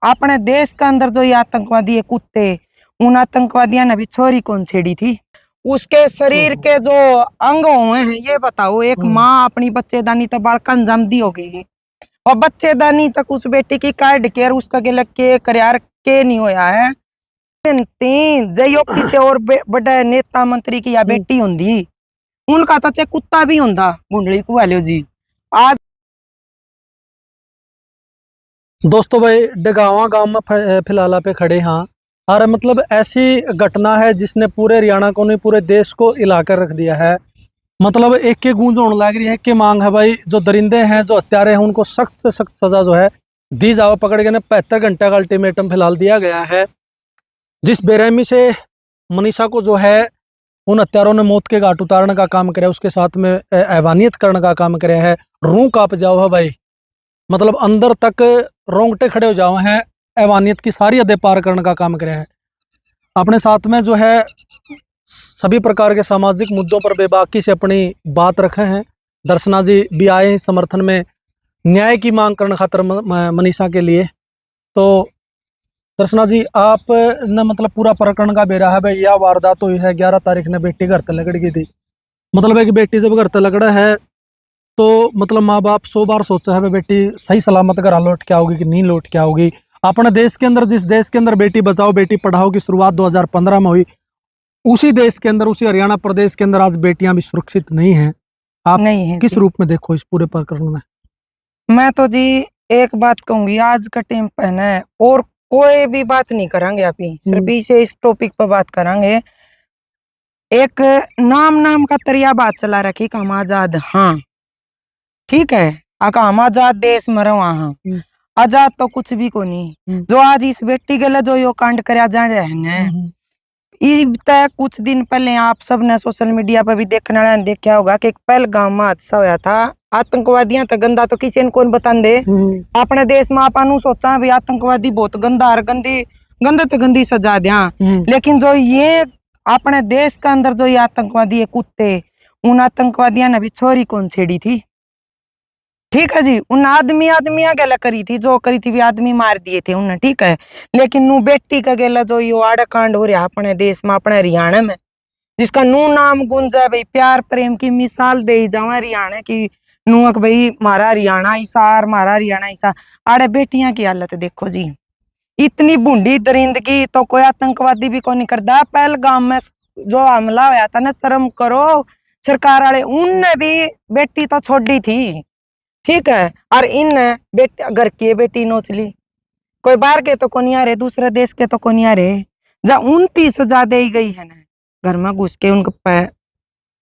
अपने देश के अंदर जो ये आतंकवादी है कुत्ते, उन आतंकवादियों ने भी छोरी कौन छेड़ी थी? उसके शरीर के जो अंग हुए हैं ये बताओ। एक माँ अपनी बच्चेदानी तक बालकन जम दी हो गई और बच्चेदानी तक उस बेटी की काट के और उसका गिलक के करयार के नहीं होया है। तीन जयो किसी और बड़े नेता मंत्री की या बेटी होंदी, उनका तो चाहे कुत्ता भी होंदा गुंडली कुआलियो जी। आज दोस्तों भाई डगावा गांव में फिलहाल पे खड़े हाँ। और मतलब ऐसी घटना है जिसने पूरे हरियाणा को नहीं पूरे देश को हिला कर रख दिया है। मतलब एक के गूंज होने लग रही है कि मांग है भाई जो दरिंदे हैं जो हत्यारे हैं उनको सख्त से सख्त सजा जो है दी जाओ। पकड़ के 75 घंटे का अल्टीमेटम फिलहाल दिया गया है। जिस बेरहमी से मनीषा को जो है उन हत्यारों ने मौत के घाट उतारने का काम करे, उसके साथ में हैवानियत करने का काम करे है। रूह कांप जाओ है भाई, मतलब अंदर तक रोंगटे खड़े हो जाओ हैं। हैवानियत की सारी हदें पार करने का काम करे है। अपने साथ में जो है सभी प्रकार के सामाजिक मुद्दों पर बेबाकी से अपनी बात रखे हैं। दर्शना जी भी आए हैं समर्थन में न्याय की मांग करने खातर मनीषा के लिए। तो दर्शना जी आप ने मतलब पूरा प्रकरण का बेरा है भाई। यह वारदात हुई है 11 तारीख ने बेटी घर तक लगड़ गई थी। मतलब एक बेटी जब घर तक लगड़ा है तो मतलब माँ बाप 100 बार सोचा है भाई बेटी सही सलामत घर लौट के आओगी कि नहीं लौट के आओगी। अपने देश के अंदर जिस देश के अंदर बेटी बचाओ बेटी पढ़ाओ की शुरुआत 2015 में हुई, उसी देश के अंदर उसी हरियाणा प्रदेश के अंदर आज बेटियां भी सुरक्षित नहीं हैं। आप नहीं है किस जी। रूप में देखो इस पूरे प्रकरण में? मैं तो जी एक बात कहूंगी, आज का टाइम पे है और कोई भी बात नहीं करेंगे अभी, सिर्फ इसे इस टॉपिक पर बात करेंगे। एक नाम नाम का तरिया बात चला रखी कि हम आजाद, हाँ ठीक है, आका हम आजाद देश में रहो हाँ। आजाद तो कुछ भी को नहीं। जो आज इस बेटी के लिए जो यो कांड करया जा रहे हैं तय कुछ दिन पहले आप सबने सोशल मीडिया पर भी देखने वाले ने देखा होगा कि एक पहलगाम में हादसा होया था। आतंकवादियां तो गंदा तो किसी ने कौन बता दे। अपने देश में आपन सोचा भी आतंकवादी बहुत गंदा और गंदे तो गंदी सजा दिया, लेकिन जो ये अपने देश के अंदर जो ये आतंकवादी है कुत्ते, उन आतंकवादियों ने भी छोरी कौन छेड़ी थी? ठीक है जी, उन आदमी गला करी थी, जो करी थी भी आदमी मार दिए थे उन्हें, ठीक है। लेकिन नू बेटी का गेला जो यो आड़ा कांड हो रहा अपने देश में अपने हरियाणा में, जिसका नू नाम गुंजा भाई प्यार प्रेम की मिसाल दे जावा हरियाणा की। नूक भाई मारा हरियाणा इसार, मारा हरियाणा इसा। आड़े बेटियां की हालत देखो जी, इतनी बूंदी दरिंदगी तो कोई आतंकवादी भी को नहीं करता। पहलगाम में जो हमला होया था ना, शर्म करो सरकार वाले, उनने भी बेटी तो छोड़ी थी, ठीक है। और इन बेटी घर की बेटी नोचली, कोई बाहर के तो कोनी आ रहे, दूसरे देश के तो कोनी आ रहे। जा 29 सजा दे गई है ना, घर में घुस के उनके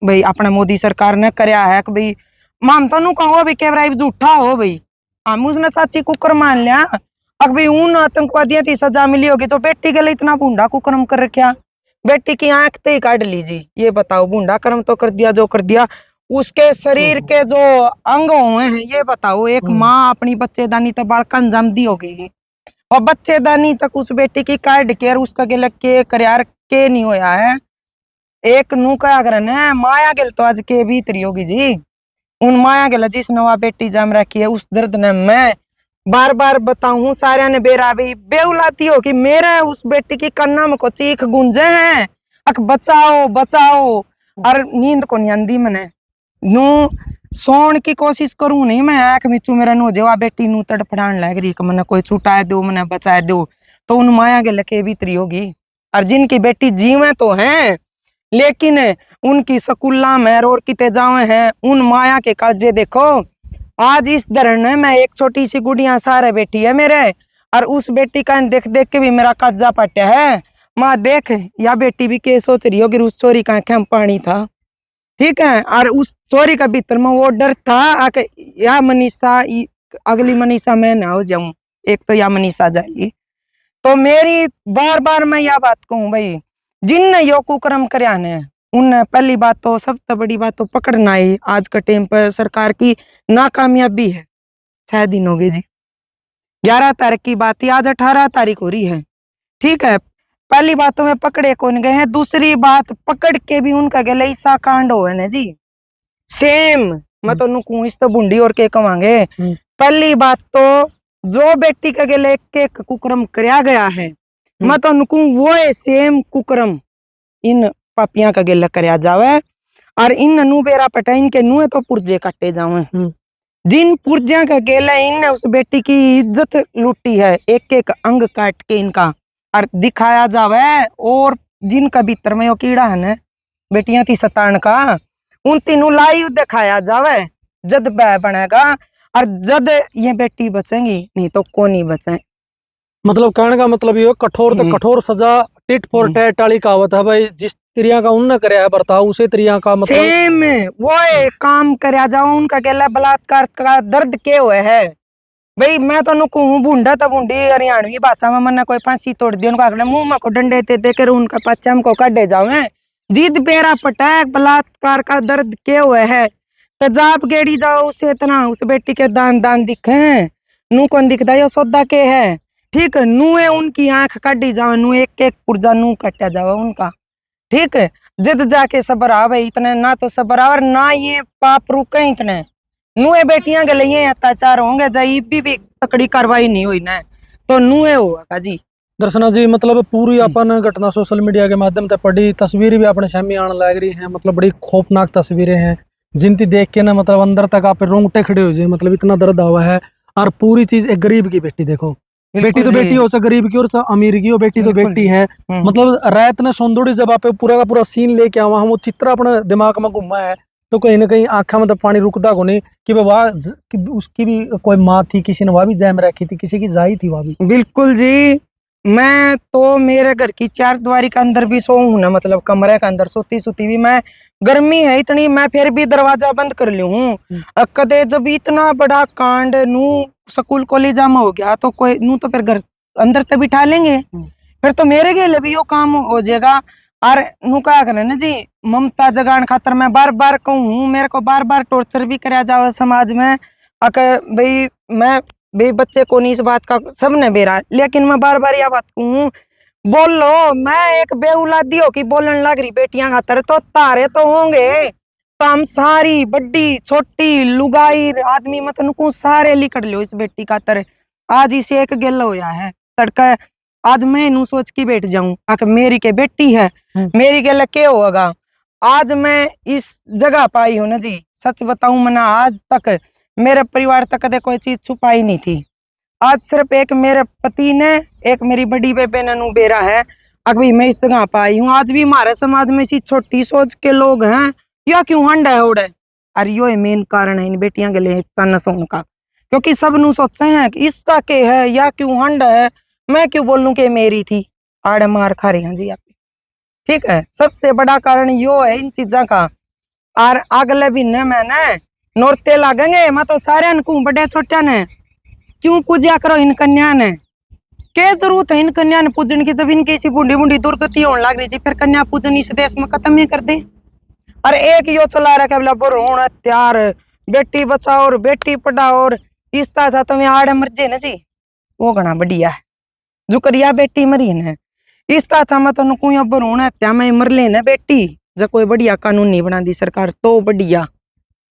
भाई अपना मोदी सरकार ने करया है कि भाई माम तो नु कहो भाई कैमरा झूठा हो भाई, हम उसने सच्ची कुकर मान लिया। अब भाई उन आतंकवादियों की सजा मिली होगी जो बेटी के लिए इतना बूंडा कुकर्म कर रखा, बेटी की आंख ते ही काट लीजिए। ये बताओ, बूंडा कर्म तो कर दिया जो कर दिया। उसके शरीर के जो अंग हुए हैं ये बताओ। एक माँ अपनी बच्चेदानी तक बालकन जम दी हो गई और बच्चेदानी तक उस बेटी की काट के और उसका गिलक के करयार के नहीं होया है। एक नू का अगर माया गिल तो आज के भीतरी होगी जी। उन माया गिल जिस नवा बेटी जम रखी है उस दर्द ने मैं बार बार बताऊं सारे ने बेरा भी बेउलाती हो कि मेरे उस बेटी की कन्ना में को चीख गूंजे हैं, अक बचाओ बचाओ। और नींद को नहीं आंदी मैंने नू सोन की कोशिश करूं नहीं मैं, आंख मिचू मेरा नो जेवा बेटी नू तड़फड़ान लग रही कि मैंने कोई छुटाए दो मैंने बचाए दो। तो उन माया के लके भीतरी होगी। और जिनकी बेटी जीवे तो हैं लेकिन उनकी सकुल्ला में और किते जावे हैं, उन माया के काजे देखो। आज इस धरने में एक छोटी सी गुड़िया सारे बेटी है मेरे, और उस बेटी का देख देख के भी मेरा कज्जा पट्या है। माँ देख या बेटी भी के सोच रही होगी उस चोरी का आंखें में पानी था, ठीक है। और उस चोरी का भीतर में वो डर था आके या मनीषा अगली मनीषा मैं ना हो जाऊं, एक तो या मनीषा जाएगी। तो मेरी बार बार मैं यह बात कहूं भाई, जिनने यो कुकर्म करया ने उन पहली बात तो सबसे बड़ी बात तो पकड़ना है। आज का टाइम पर सरकार की नाकामयाबी है। 6 दिन हो गए जी, 11 तारीख की बात है, आज 18 तारीख हो रही है, ठीक है। पहली बात तो में पकड़े कौन गए हैं, दूसरी बात पकड़ के भी उनका गले ऐसा कांड हो ना जी सेम। मैं तो नुकू इस तो बुंडी और के कमांगे। पहली बात तो जो बेटी के गेले एक एक कुकर्म करया गया है, मैं तो नुकू वो सेम कुकर्म इन पापिया का गेला करया जावे और इन नु बेरा पटाइन के नुए तो पुर्जे काटे जावे। जिन पुर्जा का गेला इन उस बेटी की इज्जत लूटी है, एक एक अंग काट के इनका और दिखाया जावे। और जिनका भीतर में वो कीड़ा है ना बेटियां थी सतान का, उन तीनों लाइव दिखाया जावे। जद वह बनेगा और जद ये बेटी बचेंगी, नहीं तो कौन नहीं बचे। मतलब कहने का मतलब ये कठोर तो कठोर सजा, टिट फॉर टैट वाली कहावत है भाई। जिस तरिया का उन्होंने करया है बर्ताव, उसे तरिया का मतलब सेम वो काम करया जाओ। उनका कहला बलात्कार का दर्द के हुए है भाई। मैं तो नुकू हूँ बूंढा तो बूंढी हरियाणवी भाषा में मना कोई फांसी तोड़ दी उनका मुंह में को डंडे ते देकर उनका पच्चा को काटे जाओ। जिद बेरा पटाक बलात्कार का दर्द के हुए है तो जाप गेड़ी जाओ उसे इतना उस बेटी के दान दान दिखे नू कौन दिखता ये सौदा के है। ठीक है, नुए उनकी आंख काटी जाओ, नु एक एक पुर्जा नू कटा जाओ उनका। ठीक है, जिद जाके सबर आवे इतने ना तो सबर और ना ये पाप रुके इतने। नुए बेटियां के लिए अत्याचार होंगे जब भी तकड़ी कार्रवाई नहीं हुई ना तो नुए होगा जी। दर्शना जी मतलब पूरी अपन घटना सोशल मीडिया के माध्यम से पढ़ी, तस्वीरें भी अपने सामने आने लग रही हैं। मतलब बड़ी खौफनाक तस्वीरें हैं जिनकी देख के ना मतलब अंदर तक आप रोंगटे खड़े हो जाए। मतलब इतना दर्द हुआ है। और पूरी चीज एक गरीब की बेटी देखो, बेटी तो बेटी हो चाहे गरीब की और चाहे अमीर की हो, बेटी तो बेटी है। मतलब रात ने सौंदड़ी जब आप पूरा का पूरा सीन लेके आवा, हम वो चित्र अपने दिमाग में घुमा है तो कहीं ना कहीं आंखा में तो पानी रुकता को नहीं कि वाह उसकी भी कोई माँ थी, किसी ने वह भी जैम रखी थी, किसी की जाई थी वह भी। बिल्कुल जी, मैं तो मेरे घर की चार दीवारी के अंदर भी सो हूँ ना, मतलब कमरे के अंदर सोती सोती भी मैं, गर्मी है इतनी मैं फिर भी दरवाजा बंद कर ली हूँ। कदे जब इतना बड़ा कांड नू स्कूल कॉलेज में हो गया तो कोई नू तो फिर घर अंदर तो बिठा लेंगे, फिर तो मेरे के लिए भी यो काम हो जाएगा। और नू क्या करे ना जी, ममता जगान खातर मैं बार बार कहूँ, मेरे को बार बार टॉर्चर भी कराया जाओ समाज में। भाई मैं भाई बच्चे को नहीं इस बात का सबने बेरा, लेकिन मैं बार बार यह बात कहूँ, बोल लो मैं एक बेउलादी हो की बोलने लग रही बेटियां खातर तो तारे तो होंगे तो हम सारी बड्डी छोटी लुगाई आदमी मत नुकू सारे लिखट लो इस बेटी खातर। आज इसे एक गिल होया है तड़का, आज मैं नू सोच के बैठ जाऊं आके मेरी के बेटी है मेरी के लिए होगा। आज मैं इस जगह पाई हूँ ना जी, सच बताऊं मना आज तक मेरे परिवार तक कदे कोई चीज छुपाई नहीं थी। आज सिर्फ एक मेरे पति ने, एक मेरी बड़ी बेबे ने नू बेरा है अभी मैं इस जगह पाई हूँ। आज भी हमारे समाज में इसी छोटी सोच के लोग हैं, या क्यों हंड है उड़े। और यो मेन कारण है इन बेटियां के लिए इतना नशों का, क्योंकि सब नू सोचते हैं कि इसका के है या क्यों हंड है, मैं क्यों बोलूं कि मेरी थी। आड़े मार खा रही हैं जी आप। ठीक है, सबसे बड़ा कारण यो है इन चीजा का। और अगले महीने में न नौरते लागेंगे, मैं तो सारे बड़े छोटे ने क्यों पूजा करो इन कन्या ने, क्या जरूरत है इन कन्या ने पूजन की, जब इनकी इसी बूढ़ी बूढ़ी दुर्गति होने लग रही थी फिर कन्या पूजन इस देश में खत्म ही कर दे। और एक यो चला रहा बोला भ्रूण हत्यार, बेटी बचाओ और बेटी पढ़ाओ, और इस तरह तुम्हें आड़े मर जे ना जी, वो घना बढ़िया है। जो करिया बेटी मरी ने इस तरह मैं तो नुकू भ्रूण हत्या में मर ले ना बेटी, जब कोई बढ़िया कानून नहीं बना दी सरकार तो बढ़िया।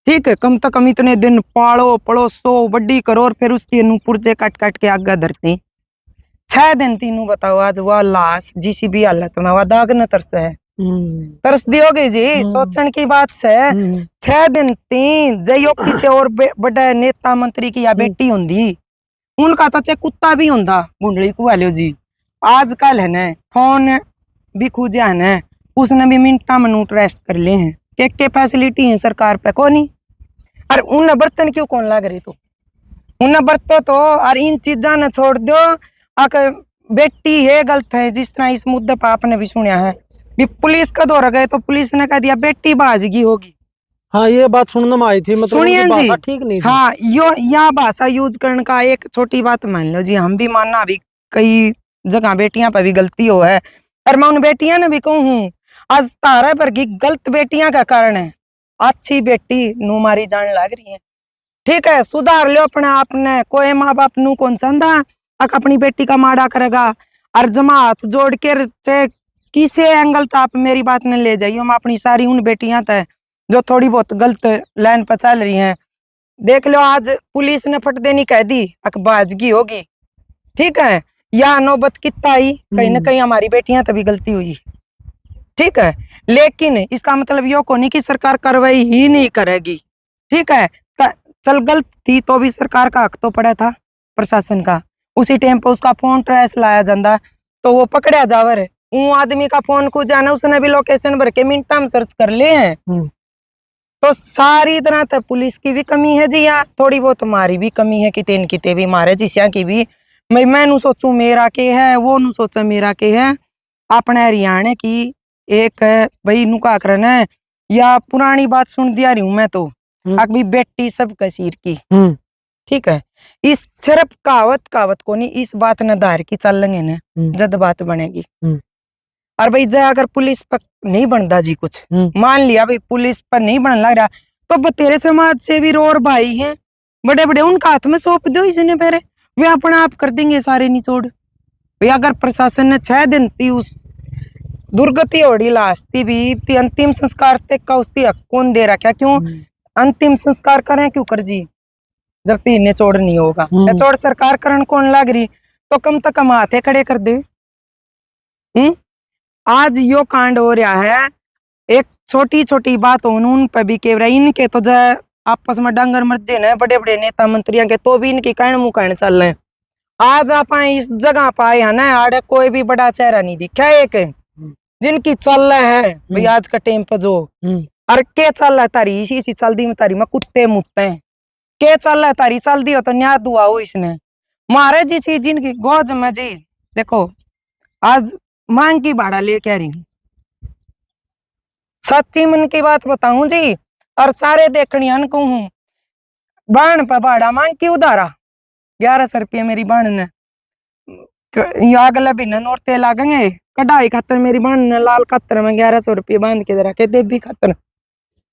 ठीक है, कम से कम इतने दिन पालो पड़ोसो बड्डी करो और फिर उसकी पुर्जे काट काट के आगे धरती। 6 दिन तीनों बताओ आज वह लाश जिसी भी हालत में वह दाग न तरस है, तरस दी होगी जी, सोचने की बात से। 6 दिन तीन जयो किसी और बड़े नेता मंत्री की या बेटी होंगी उनका तो चाहे कुत्ता भी होंदा गुंडली को वाले जी। आजकल है न फोन भी खूजा है न, उसने भी मिनटा मिनट रेस्ट कर ले हैं, के फैसिलिटी है सरकार पे कोनी। और उन बर्तन क्यों कौन लग रही तो उन बर्तो तो, और इन चीजा ने छोड़ दो। आकर बेटी है गलत है, जिस तरह इस मुद्दे पर आपने भी सुना है भी पुलिस का दौरा गए तो पुलिस ने कह दिया बेटी बाजगी होगी। हाँ ये बात सुनने में आई थी, मतलब सुनिए जी, ठीक नहीं थी। हाँ यो यह भाषा यूज करने का एक छोटी बात मान लो जी, हम भी मानना भी कई जगह बेटियां पर भी गलती हो है, और मैं उन बेटियां ने भी कहूँ आज तारा पर की गलत बेटियां का कारण है अच्छी बेटी नू मारी जाने लग रही है। ठीक है, सुधार लो अपने आपने, कोई माँ बाप नू कौन चाहता अपनी बेटी का माड़ा करेगा। और जमा हाथ जोड़ के किसी एंगल तो आप मेरी बात ने ले जाइए, हम अपनी सारी उन बेटियां तय जो थोड़ी बहुत गलत लाइन पर चल रही हैं देख लो आज पुलिस ने फट देनी कह दी अखबाजगी होगी, ठीक है, या नौबत कितना आई, कहीं ना कहीं हमारी बेटियां तभी गलती हुई, ठीक है। लेकिन इसका मतलब यो को नहीं कि सरकार कार्रवाई ही नहीं करेगी, ठीक है। चल गलत थी तो भी सरकार का हक तो पड़ा था, प्रशासन का, उसी टाइम पे उसका फोन ट्रेस लाया जाता तो वो पकड़ा जावर, वो आदमी का फोन को जाना उसने भी लोकेशन भर के मिनटा में सर्च कर लिए हैं। तो सारी तरह तक पुलिस की भी कमी है जी, या थोड़ी बहुत हमारी भी कमी है, किते न किते भी मारे जिसिया की भी। मैं नू सोचू मेरा के है, वो नू सोचा मेरा के है। अपने हरियाणा की एक भाई नु का करना है, या पुरानी बात सुन दिया रही हूं मैं तो, अभी बेटी सब कसीर की, ठीक है। इस सिर्फ कहावत को नहीं, इस बात न धार की चल लेंगे ना जद बात बनेगी। और भाई जय अगर पुलिस पर नहीं बनता जी कुछ, मान लिया भाई पुलिस पर नहीं बन लग रहा, तो बतेरे समाज से भी रोर भाई हैं बड़े बड़े, उनका हाथ में सौंप दो इसने, फिर वे अपने आप कर देंगे सारे निचोड़। भाई अगर प्रशासन ने 6 दिन थी उस दुर्गति होड़ी लाश थी भी, ती अंतिम संस्कार तक का उसकी हक कौन दे रहा, क्या क्यों अंतिम संस्कार करें क्यों कर जी, जब तीन निचोड़ नहीं होगा, निचोड़ सरकार करण कौन लग रही, तो कम हाथे खड़े कर दे। आज यो कांड हो रहा है, एक छोटी छोटी बात उन पे भी के इनके तो जय आपस में डंगर मर देने बड़े बड़े नेता मंत्रियों के, तो भी इनकी कहण मुँह कहण चल रहे। आज आप इस जगह पाए है ना, आड़े कोई भी बड़ा चेहरा नहीं दिखा, एक जिनकी चल रहा है भाई आज का टाइम पे जो, और के चल रहा है तारी इसी चल दी में तारी में कुत्ते मुत्ते हैं, के चल रहा है तारी चल दी हो तो न्याय दुआ हो इसने मारे जी चीज जिनकी गोद में जी। देखो आज मांग की भाड़ा ले कह रही हूँ, सच्ची मन की बात बताऊं जी, और सारे देखनियान को हूँ, बाण पर भाड़ा मांग की उधारा 1100 रुपये मेरी बाण ने, अगले महीने नौरते लागेंगे, कढ़ाई खातर मेरी बाण ने लाल खातर में 1100 रुपये बांध के रखे, देवी खातर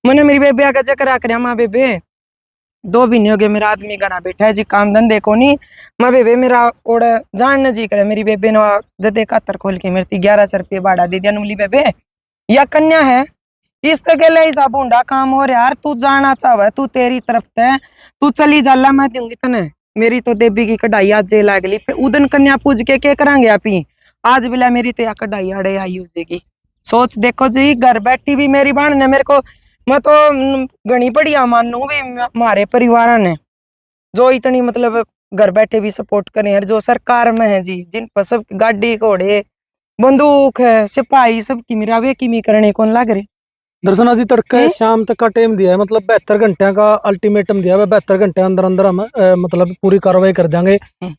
मैंने मेरी बेबे आगे जकरा कर माँ बेबे 2 महीने हो गए मेरा आदमी घरा बैठा है जी, काम धंधे को नहीं, माँ बेबे मेरा ओड़ जान जी करे, मेरी बेबे ने जदे खातर खोल के मेरी 1100 रुपये भाड़ा दे दिया, नूली बेबे या कन्या है इसके लिए ऐसा बूंडा काम हो रहा यार, तू जाना चाहे तू तेरी तरफ से तू चली जाला, मैं दूंगी तने, मेरी तो देवी की कढ़ाई आज जे लाग ली, उदन कन्या पूज के करांगे आप ही, आज बिला मेरी तो या कढ़ाई अड़े आई हो जाएगी। सोच देखो जी, घर बैठी भी मेरी बहन ने मेरे को, मैं तो घनी बढ़िया मानू भी हमारे परिवार ने जो इतनी मतलब घर बैठे भी सपोर्ट करें यार, जो सरकार में है जी, जिन पर सब गाड़ी घोड़े बंदूक है सिपाही सब की मेरा वे की करने कौन लग रहे। दर्शना जी तड़के शाम तक का टाइम दिया है, मतलब 72 घंटे का अल्टीमेटम दिया है, 72 घंटे अंदर अंदर हम मतलब पूरी कार्रवाई कर देंगे,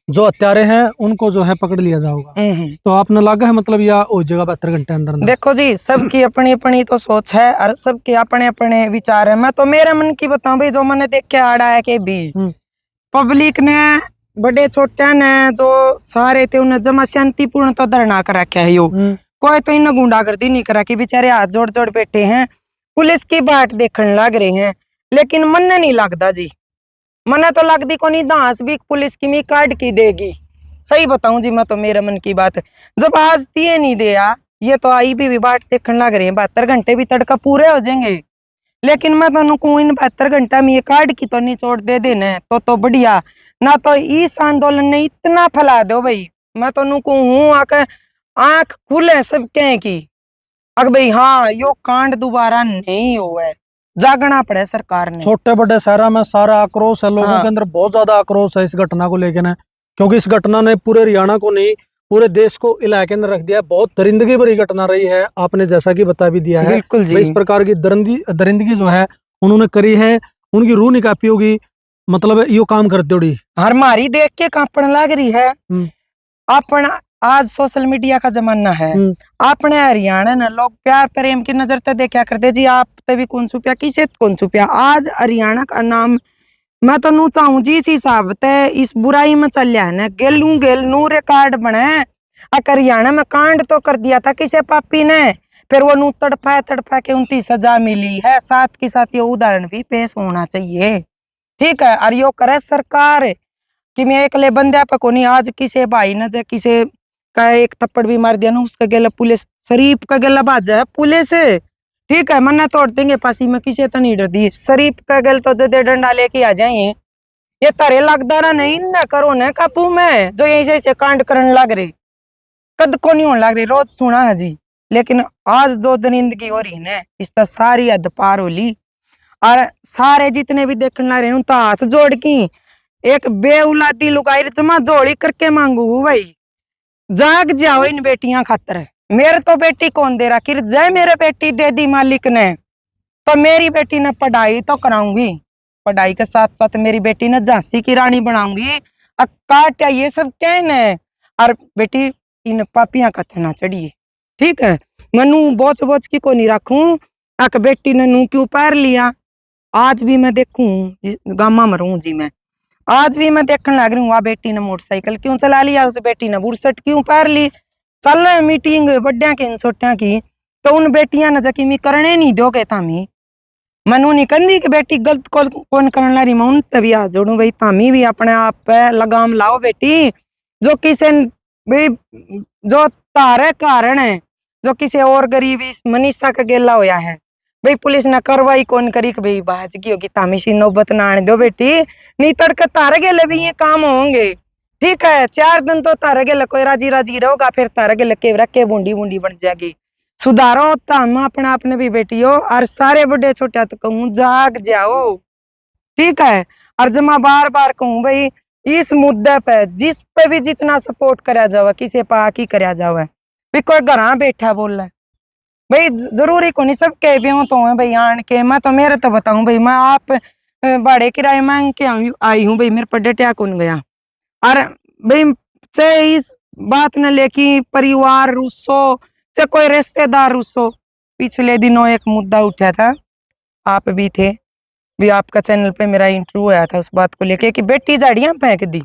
जो हत्यारे हैं उनको जो है पकड़ लिया जाएगा। तो आपने लगा है मतलब या हो जाएगा 72 घंटे अंदर अंदर? देखो जी सबकी अपनी अपनी तो सोच है और सबके अपने अपने विचार है, मैं तो मेरे मन की बताऊं भाई, जो मैंने देख के आड़ा है कि भी पब्लिक ने बड़े छोटे ने जो सारे थे उन्हें जमा शांतिपूर्ण तो धरना कर रखा है, यो कोई तो इन गुंडागर्दी नहीं करा कि बेचारे हाथ जोड़ जोड़ बैठे हैं पुलिस की बाट देखने लग रहे हैं, लेकिन मन नहीं लगता जी, मन तो लगती को नहीं दांस भी पुलिस की मी काट की देगी, सही बताऊं जी मैं तो मेरे मन की बात, जब आज दिए नहीं दिया ये तो आई भी बाट देखने लग रहे हैं, 72 घंटे भी तड़का पूरे हो जाएंगे, लेकिन मैं तो कहूँ इन 72 घंटा में ये कार्ड की तो निचोड़ दे देने तो बढ़िया, ना तो इस आंदोलन ने इतना फैला दो भाई, मैं तो कहूँ आके आंख खुले सबके की, अगर भाई हाँ यो कांड दोबारा नहीं हुआ, जागना पड़े सरकार ने। छोटे बड़े शहरों में सारा आक्रोश है, लोगों के अंदर बहुत ज्यादा आक्रोश है इस घटना को लेकर ना, क्योंकि इस घटना ने पूरे हरियाणा को नहीं पूरे देश को इलाके में रख दिया, बहुत दरिंदगी भरी घटना रही है, आपने जैसा कि बता भी दिया है। बिल्कुल जी। इस प्रकार की दरिंदगी जो है उन्होंने करी है, उनकी रूह नहीं कापी होगी, मतलब यो काम कर दोड़ी हमारी देख के कांपने लग रही है। अपना आज सोशल मीडिया का जमाना है, अपने हरियाणा ना लोग प्यार प्रेम की नजर से देखा करते जी, आप तभी कौन छुपिया किसे कौन छुपिया, आज हरियाणा का नाम मैं तो नू चाहूं जी इस हिसाब से इस बुराई में चल है ना, गेल नू रिकॉर्ड बने, अगर हरियाणा में कांड तो कर दिया था किसे पापी ने, फिर वो नू तड़पा के उनकी सजा मिली है, साथ के साथ ये उदाहरण भी पेश होना चाहिए, ठीक है। और यो करे सरकार कि मैं एक ले बंदे पे को नहीं, आज किसे भाई न जे किसे का एक थप्पड़ भी मार दिया ना, उसका गेला पुलिस शरीफ का गेला बाज है पुलिस, ठीक है, मन्ना तोड़ देंगे पासी में, किसी तो नहीं डरती। शरीफ का गल तो दे डंडा लेके आ जाए। ये तारे लगदा ना नहीं ना करो ना कापू में, जो ऐसे ऐसे कांड करने लग रहे, कद को नहीं होने लग रही। रोज सुना है जी, लेकिन आज दो दरिंदगी हो रही है, इसका सारी हद पार हो ली। और सारे जितने भी देखने लग रहे हैं तो हाथ जोड़ की एक बेउलादी लुगाई जमा जोड़ी करके मांगू भाई, जाग जाओ इन बेटियां खातर। मेरे तो बेटी कौन दे रहा, कि जय मेरे बेटी दे दी मालिक ने, तो मेरी बेटी ने पढ़ाई तो कराऊंगी, पढ़ाई के साथ साथ मेरी बेटी ने झांसी की रानी बनाऊंगी। काट ये सब कहने, और बेटी इन पापियां का ना चढ़िए। ठीक है, मनु बोच बोच की को नहीं रखूं। अक बेटी ने नू क्यों पैर लिया, आज भी मैं देखूं गामा में रहूं जी। मैं आज भी मैं देखने लग रही हूँ, वह बेटी ने मोटरसाइकिल क्यों चला लिया, उस बेटी ने बुरसट क्यों पैर ली। चल रहे मीटिंग बड्डिया की छोटिया की, तो उन बेटियां ने जकी मी करने नहीं दोगे तामी, मनु नहीं कंदी कि बेटी गलत कौन करने ला रही। मैं उन तभी आ जोड़ू भाई, तामी भी अपने आप पे लगाम लाओ बेटी। जो किसी भाई जो तारे कारण है, जो किसी और गरीबी मनीषा का गेला होया है भाई, पुलिस ने कार्रवाई कौन करी कि भाई बाज की होगी, तामी सी नौबत ना आने दो बेटी। नहीं तड़के तारे गेले भी ये काम होंगे। ठीक है, 4 दिन तो तारे गेले कोई राजी राजी रहोगा, फिर तारे गेले के रखे बूंदी बूंदी बन जाएगी। सुधारो तो हम अपने आपने भी बेटियों, और सारे बड़े छोटे तो कहूँ जाग जाओ। ठीक है, और जमा बार बार कहूँ भाई, इस मुद्दे पे जिस पे भी जितना सपोर्ट करा जावे, किसी पे आकी करा जावे भाई, कोई घर बैठा बोल रहा है भाई, जरूरी को नहीं सबके भी हो तो है भाई आन के। मैं तो मेरे तो बताऊं भाई, मैं आप भाड़े किराए मांग के आई हूँ भाई, मेरे पर डटिया कौन गया। और भाई चाहे इस बात न लेके परिवार रुसो, चाहे कोई रिश्तेदार रुसो। पिछले दिनों एक मुद्दा उठा था, आप भी थे भी, आपका चैनल पे मेरा इंटरव्यू आया था उस बात को लेके कि बेटी झाड़ियां फेंक दी,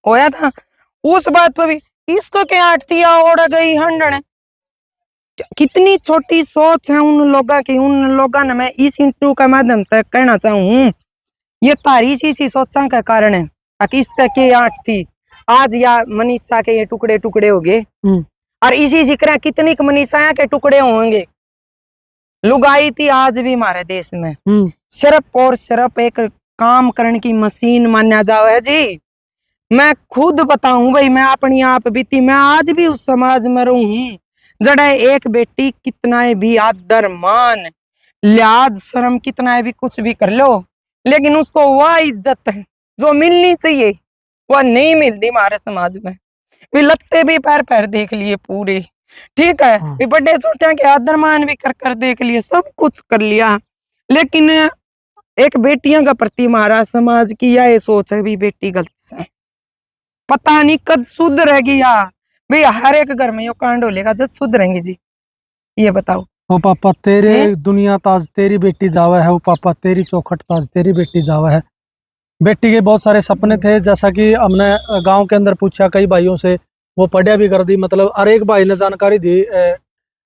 होया था। उस बात पर भी इसको क्या आटती ओढ़ गई हंडने। कितनी छोटी सोच है उन लोगों की, उन लोगों ने मैं इस इंटरव्यू के माध्यम से कहना चाहूँ, ये तारी सी सोचा का कारण है। इसका के आठ थी आज या मनीषा के ये टुकड़े टुकड़े हो गए, और इसी जिक्र कितनी मनीषा के टुकड़े होंगे। लुगाई थी आज भी हमारे देश में सिर्फ और सिर्फ एक काम करने की मशीन माना जाओ है जी। मैं खुद बताऊं भाई, मैं अपनी आप बीती, मैं आज भी उस समाज में रहूं जड़ा एक बेटी कितना भी आदर मान लिहाज शर्म कितना भी कुछ भी कर लो, लेकिन उसको वह इज्जत जो मिलनी चाहिए वह नहीं मिलती हमारे समाज में। भी लगते भी पैर पैर देख लिए पूरे, ठीक है, भी बड़े छोटे के आदर मान भी कर देख लिए, सब कुछ कर लिया, लेकिन एक बेटियां का प्रति हमारा समाज की यह सोच है भी बेटी गलत है। पता नहीं कद सुधरेगी या भाई, हर एक घर में यो कांड होलेगा जब सुधरेंगे जी, ये बताओ। ओ पापा तेरे दुनिया ताज तेरी बेटी जावा है, ओ पापा तेरी चौखट ताज तेरी बेटी जावा है। बेटी के बहुत सारे सपने थे, जैसा कि हमने गांव के अंदर पूछा कई भाइयों से, वो पढ़िया भी कर दी, मतलब हर एक भाई ने जानकारी दी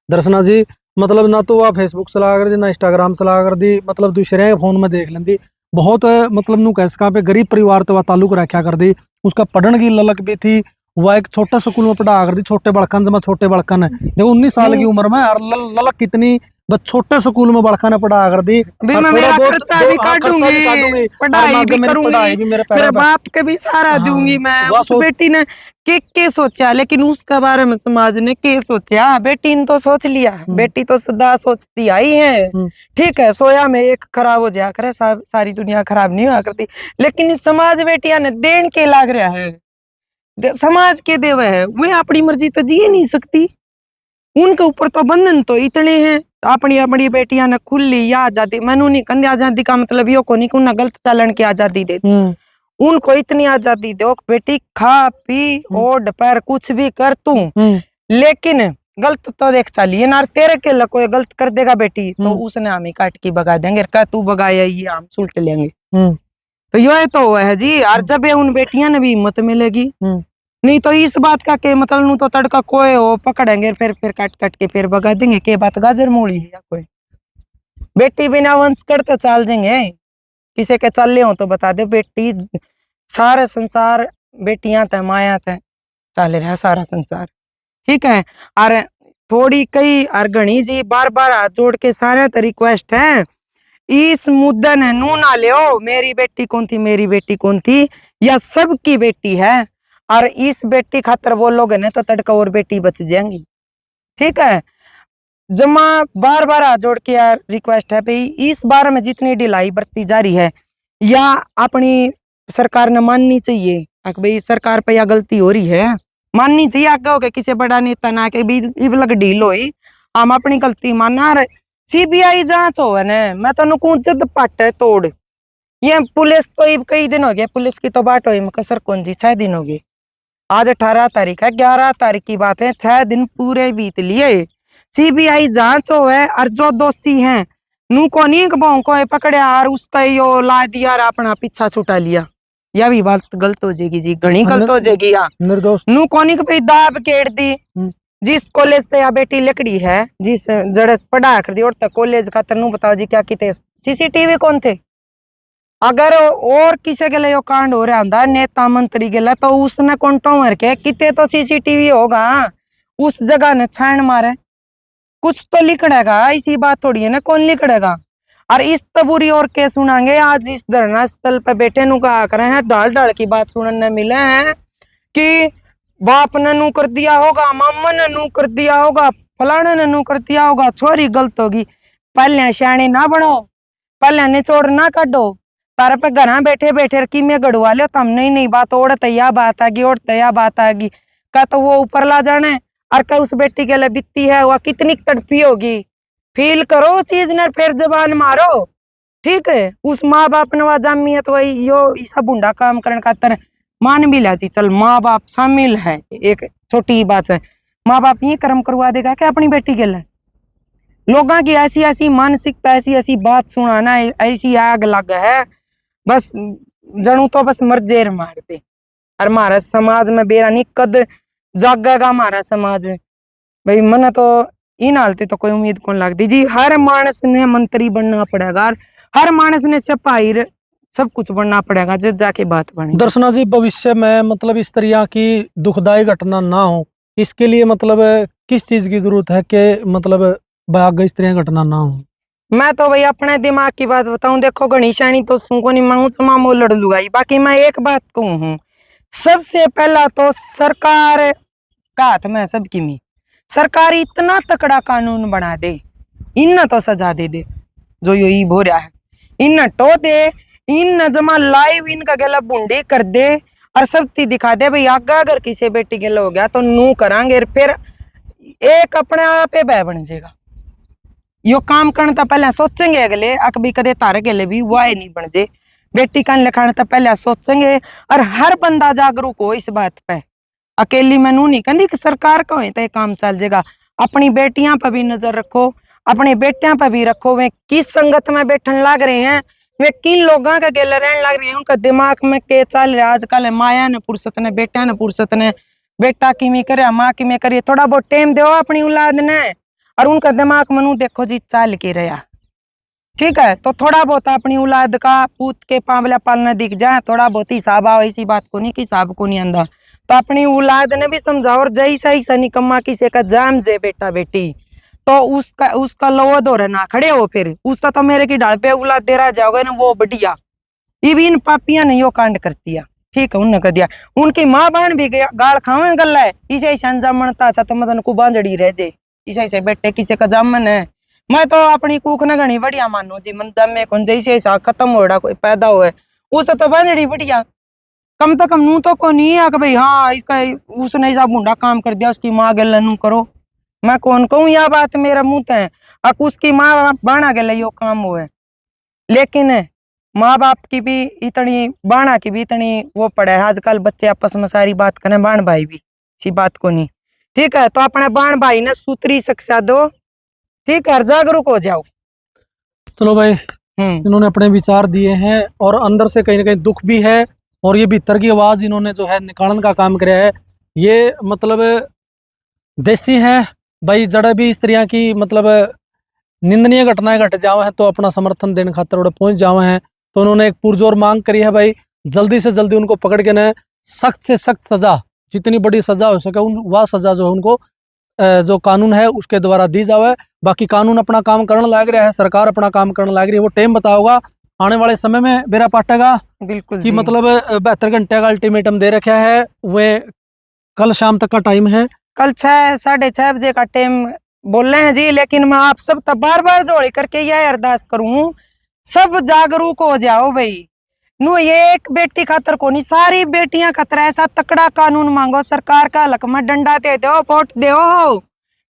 दर्शना जी, मतलब ना तो वह फेसबुक चला कर दी, ना इंस्टाग्राम चला कर दी, मतलब दूसरे फोन में देख लेंदी। बहुत मतलब नू कह सका पे गरीब परिवार तो वह ताल्लुक रखा कर दी, उसका पढ़ने की ललक भी थी। वह एक छोटा स्कूल में पढ़ा कर दी, छोटे बड़कन जमा छोटे बड़कन है देखो 19 साल की उम्र में, और ललक कितनी बस छोटे स्कूल में बड़का ने पढ़ा कर दी। मैं मेरा खर्चा भी काटूंगी, पढ़ाई भी करूंगी, मेरे बाप के भी सहारा दूंगी मैं। उस बेटी ने के सोचा, लेकिन उसके बारे में समाज ने के सोचा, बेटी ने तो सोच लिया, बेटी तो सदा सोचती आई है। ठीक है, सोया में एक खराब हो जाया करे, सारी दुनिया खराब नहीं हुआ करती, लेकिन इस समाज बेटिया ने देन के लाग रहा है, समाज के देव है, वे अपनी मर्जी तो जी नहीं सकती, उनके ऊपर तो बंधन तो इतने हैं। अपनी अपनी बेटियां ने खुली या आजादी, मैनू नहीं कहते आजादी का मतलब यो को नहीं कि गलत चलन की आजादी दे, उनको इतनी आजादी दो बेटी खा पी ओढ़ पैर कुछ भी कर तू, लेकिन गलत तो देख चलिए ना, तेरे के कोई गलत कर देगा बेटी तो उसने हमें काट के भगा देंगे, क्या तू भगाया ये हम सुलट लेंगे। तो यो तो है जी, और जब ये उन बेटियां ने भी हिम्मत मिलेगी, नहीं तो इस बात का के मतलब नू तो तड़का कोई हो पकड़ेंगे, फिर काट काट के फिर भगा देंगे, के बात गाजर मूली है या कोई बेटी बिना वंश करते चल देंगे। किसी के चल ले हो तो बता दे, बेटी सारे संसार बेटियां ते माया ते चल रहा सारा संसार। ठीक है, और थोड़ी कई और घनी जी बार बार हाथ जोड़ के सारे तो रिक्वेस्ट है, इस मुद्दे ने नू ना लियो मेरी बेटी कौन थी मेरी बेटी कौन थी, या सबकी बेटी है, और इस बेटी खातर बोलोगे ना तो तड़का और बेटी बच जाएंगी। ठीक है, जमा बार बार हाथ जोड़ के यार रिक्वेस्ट है भाई, इस बार में जितनी ढिलाई बरती जा रही है या अपनी सरकार ने माननी चाहिए कि भाई सरकार पे या गलती हो रही है, माननी चाहिए। आगे हो गए किसी बड़ा नेता ना के भी लग ढील होई, हम अपनी गलती मानना। सीबीआई जांच हो ना, मैं तो जद पट तोड़, ये पुलिस तो कई दिन हो गए, पुलिस की तो बात हुई कसर कौन जी 6 दिन हो गए, आज 18 तारीख है, 11 तारीख की बात है, 6 दिन पूरे बीत लिए। सीबीआई जांच हो है और जो दोषी हैं नू को नहीं को पकड़या और उसका यो ला दिया और अपना पीछा छुटा लिया, यह भी बात गलत हो जाएगी जी, घनी गलत हो जाएगी। या निर्दोष नू कोनी के भाई दाब केड़ दी, जिस कॉलेज से या बेटी लकड़ी है, जिस जड़े पढ़ा कर दी और तक कॉलेज का तनु बताओ जी क्या किते सीसीटीवी कौन थे। अगर और किसी के लिए यो कांड हो रहा होता नेता मंत्री के लिए तो उसने कौनटो मर के किते तो सीसीटीवी होगा, उस जगह ने छान मारे कुछ तो लिखड़ेगा, इसी बात थोड़ी है ना कौन लिखड़ेगा। और इस तबूरी और के सुनाएंगे, आज इस धरना स्थल पे बैठे नु कहा करे हैं, डाल डाल की बात सुनने मिले हैं कि बाप ने नू कर दिया होगा, मामा ने नू कर दिया होगा, फलाने ने नू कर दिया होगा, छोरी गलत होगी। पहले सियाने ना बनो, पहले निचोड़ ना काटो, तारे पे घर बैठे बैठे की मैं गड़वा लो तम नहीं बात ओढ़ तैया बात आगी और तैया बात आगी का तो वो ऊपर ला जाने, और क्या उस बेटी के लिए बीती है वह कितनी तड़पी होगी, फील करो चीज ने फिर जबान मारो। ठीक है, उस माँ बाप ने वह जामी है तो वही यो ऐसा बुंडा काम करने खातर मान भी लाती, चल माँ बाप शामिल है, एक छोटी बात है, माँ बाप ये कर्म करवा देगा क्या अपनी बेटी के लिए। लोगों की ऐसी ऐसी मानसिकता, ऐसी ऐसी बात सुनाना, ऐसी आग लग है, बस जनू तो बस मर्जेर मारते। और हमारा समाज में बेरा नहीं कद जागेगा हमारा समाज भाई, मन तो इन हालते तो कोई उम्मीद कौन लगती जी। हर मानस ने मंत्री बनना पड़ेगा और हर मानस ने सिपाही सब कुछ बनना पड़ेगा जब जाके बात बने। दर्शना जी, भविष्य में मतलब इस तरह की दुखदाई घटना ना हो, इसके लिए मतलब किस चीज की जरूरत है कि मतलब आगे इस तरह घटना ना हो। मैं तो भाई अपने दिमाग की बात बताऊं, देखो गणेशानी तो सुनको नहीं मांगू तो मामो लड़ लुगाई, बाकी मैं एक बात कहूं हूँ, सबसे पहला तो सरकार का हाथ में सबकी में, सरकार इतना तकड़ा कानून बना दे, इन तो सजा दे जो यही हो रहा है, इन टो दे, इन जमा लाइव इनका गला बूंदी कर दे और सब दिखा दे भाई आगे अगर किसी बेटी के हो गया तो नू करांगे, फिर एक अपने आप बह बन जाएगा। यो काम करने तो पहले सोचेंगे अगले अकबी कदे तारे के लिए भी वाय नहीं बन जे, बेटी का लिखाने तो पहले सोचेंगे और हर बंदा जागरूक हो इस बात पे। अकेली मैं नू नहीं कहती कि सरकार का हो तो काम चल जाएगा, अपनी बेटियां पर भी नजर रखो, अपने बेटियां पर भी रखो, वे किस संगत में बैठन लग रहे हैं, वे किन लोगों का गेले रहने लग रहे हैं, उनका दिमाग में क्या चल रहा है। आजकल माया ने फुर्सत ने, बेटा ने फुर्सत ने, बेटा की में करे माँ की में करे, थोड़ा बहुत टाइम दो अपनी औलाद ने और उनका दिमाग मनू देखो जी चाल के रहा। ठीक है, तो थोड़ा बहुत अपनी औलाद का पूत के पावला पालना दिख जाए, थोड़ा बहुत हिसाब आओ, ऐसी बात को नहीं कि हिसाब को नहीं आंदा, तो अपनी औलाद ने भी समझाओ। और जैसा ही निकम्मा किसी का जाम जे बेटा बेटी तो उसका लवो दो ना खड़े हो, फिर उसका तो मेरे की डाल पे औलाद दे रहा जाओगे ना वो बढ़िया। इन पापिया ने यो कांड कर दिया, ठीक है, उन्होंने कर दिया, उनकी माँ बहन भी गाल खावे गला है, इसे अंजाम बनता था तो मतलब को बांझड़ी रह जाए, इसे बेटे किसी का जामन है। मैं तो अपनी कुख न घनी बढ़िया मानो जी, मन जमे कौन जैसे खत्म हो रहा कोई पैदा हुआ उस तो बांझड़ी बढ़िया, कम तो कम नू तो को नहीं है कि भाई हाँ इसका उसने ऐसा बूढ़ा काम कर दिया उसकी माँ गल नू करो। मैं कौन कहूँ यह बात मेरा मुंह है, अब उसकी माँ बाणा गल यो काम हुआ, लेकिन माँ बाप की भी इतनी बाणा की भी इतनी वो पड़े है, आजकल बच्चे आपस में सारी बात करें, बाण भाई भी सी बात को नहीं। ठीक है, तो अपने बाण भाई ने सूत्री शिक्षा दो, ठीक है, जागरूक हो जाओ। चलो भाई, इन्होंने अपने विचार दिए हैं और अंदर से कहीं ना कहीं दुख भी है, और ये भीतर की आवाज इन्होंने जो है निकालने का काम किया है, ये मतलब देसी है भाई। जड़े भी इस तरह की मतलब निंदनीय घटनाएं घट जावे हैं तो अपना समर्थन देने खातर उड़े पहुंच जावे हैं, तो उन्होंने एक पुरजोर मांग करी है भाई, जल्दी से जल्दी उनको पकड़ के न सख्त से सख्त सजा, जितनी बड़ी सजा हो सके वह सजा जो है उनको जो कानून है उसके द्वारा दी जावे। बाकी कानून अपना काम करने लग रहा है, सरकार अपना काम करने लग रही है, वो टाइम बताओगा आने वाले समय में बेरा पाटेगा बिल्कुल कि जी। मतलब 72 घंटे का अल्टीमेटम दे रखा है। वे कल शाम तक का टाइम है। कल 6-6:30 बजे का टाइम बोल रहे हैं जी, लेकिन मैं आप सब तब बार बार जोड़ी करके यह अरदास करूं, सब जागरूक हो जाओ भाई। नु ये एक बेटी खातर को नहीं, सारी बेटियां खातर ऐसा तकड़ा कानून मांगो, सरकार का हलक में डंडा दे दो, वोट दो।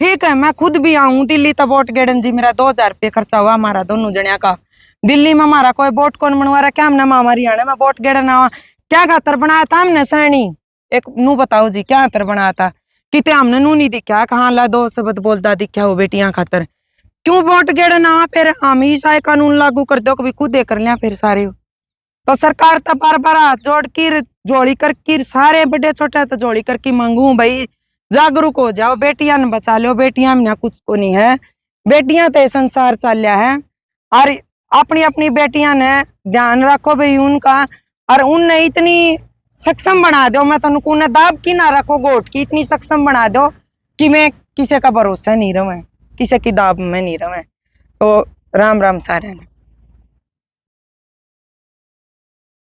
ठीक है, मैं खुद भी आऊं दिल्ली तक वोट गेड़न जी, मेरा 2000 रुपये खर्चा हुआ हमारा दोनों जनिया का। दिल्ली में हमारा कोई वोट कौन बनवा रहा, क्या हमने मामा हरियाणा में वोट गेड़न आवा, क्या खातर बनाया था हमने सैनी? एक नू बताओ जी, क्या खातर बनाया था? किते हमने नू नहीं दिखा, कहाँ ला दो शब्द बोलता दिखा हो बेटियां खातर? क्यों वोट गेड़न आवा? फिर हम ही सारे कानून लागू कर दो, कभी खुद कर लिया फिर सारे। तो सरकार तो बार बार हाथ जोड़ कर जोड़ी कर सारे बड़े छोटे तो जोड़ी करके मांगू भाई, जागरूक हो जाओ, बेटियां ने बचा लो, बेटियां में कुछ को नहीं है, बेटियां तो संसार चलिया है। और अपनी अपनी बेटियां ने ध्यान रखो भाई उनका, और उनने इतनी सक्षम बना दो, मैं तो उन्हें दाब की ना रखो गोट की, इतनी सक्षम बना दो कि मैं किसी का भरोसा नहीं रहे, किसी की दाब में नहीं रहे। तो राम राम सारे।